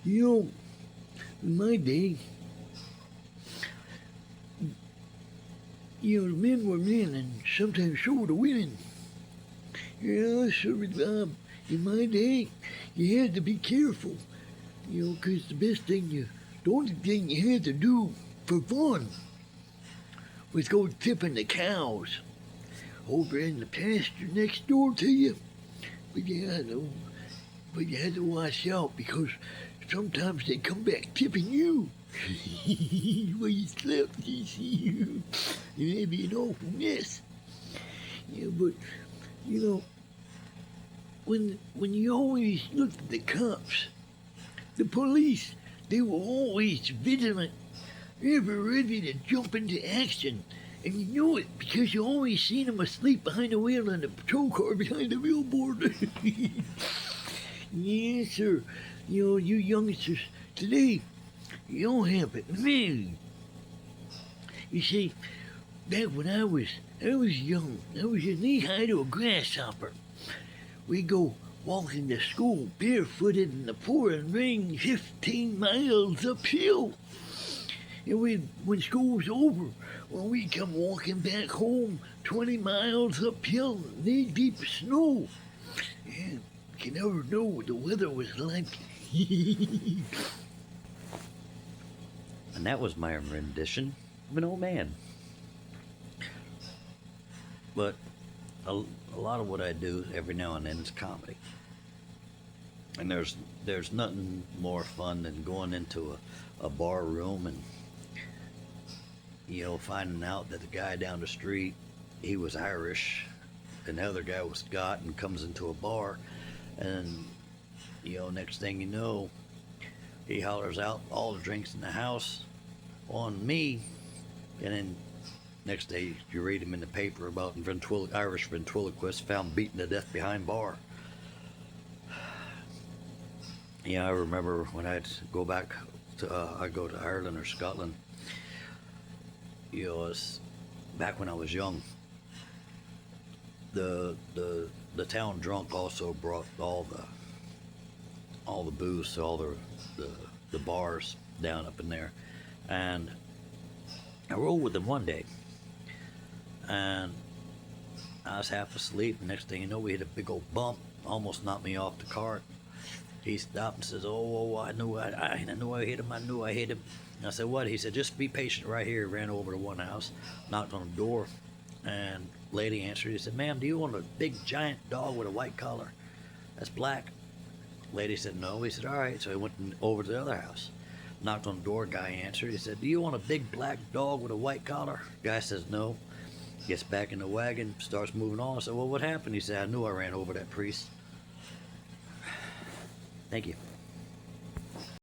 You know, in my day, the men were men, and sometimes so were the women. Yeah, so in my day, you had to be careful, 'cause the only thing you had to do for fun was go tipping the cows over in the pasture next door to you. But you had to watch out because sometimes they come back tipping you. When you slept, you see, and it'd be an awful mess. Yeah, but you know, when you always looked at the cops, the police, they were always vigilant, ever ready to jump into action. And you knew it because you always seen them asleep behind the wheel in the patrol car behind the billboard. Yes, sir. You youngsters today, you don't have it made. You see, back when I was young, I was knee high to a grasshopper. We go walking to school barefooted in the pouring rain 15 miles uphill. And when school was over, we come walking back home 20 miles uphill, knee deep snow. Yeah, you never know what the weather was like. And that was my rendition of an old man. But a lot of what I do every now and then is comedy. And there's nothing more fun than going into a bar room and finding out that the guy down the street, he was Irish and the other guy was Scot, and comes into a bar and next thing you know, he hollers out all the drinks in the house on me, and then next day you read him in the paper about Irish ventriloquist found beaten to death behind bar. Yeah, I remember when I'd go back to I'd go to Ireland or Scotland. It was back when I was young. The town drunk also brought all the booze to all the bars down up in there, and I rolled with them one day, and I was half asleep. And next thing you know, we hit a big old bump, almost knocked me off the cart. He stopped and says, "Oh, I knew I hit him. I knew I hit him." And I said, "What?" He said, "Just be patient right here." Ran over to one house, knocked on the door, and lady answered. He said, "Ma'am, do you want a big giant dog with a white collar that's black?" Lady said, "No." He said, "All right." So he went over to the other house, knocked on the door. Guy answered. He said, "Do you want a big black dog with a white collar?" Guy says, "No." Gets back in the wagon, starts moving on. I said, "Well, what happened?" He said, "I knew I ran over that priest." Thank you.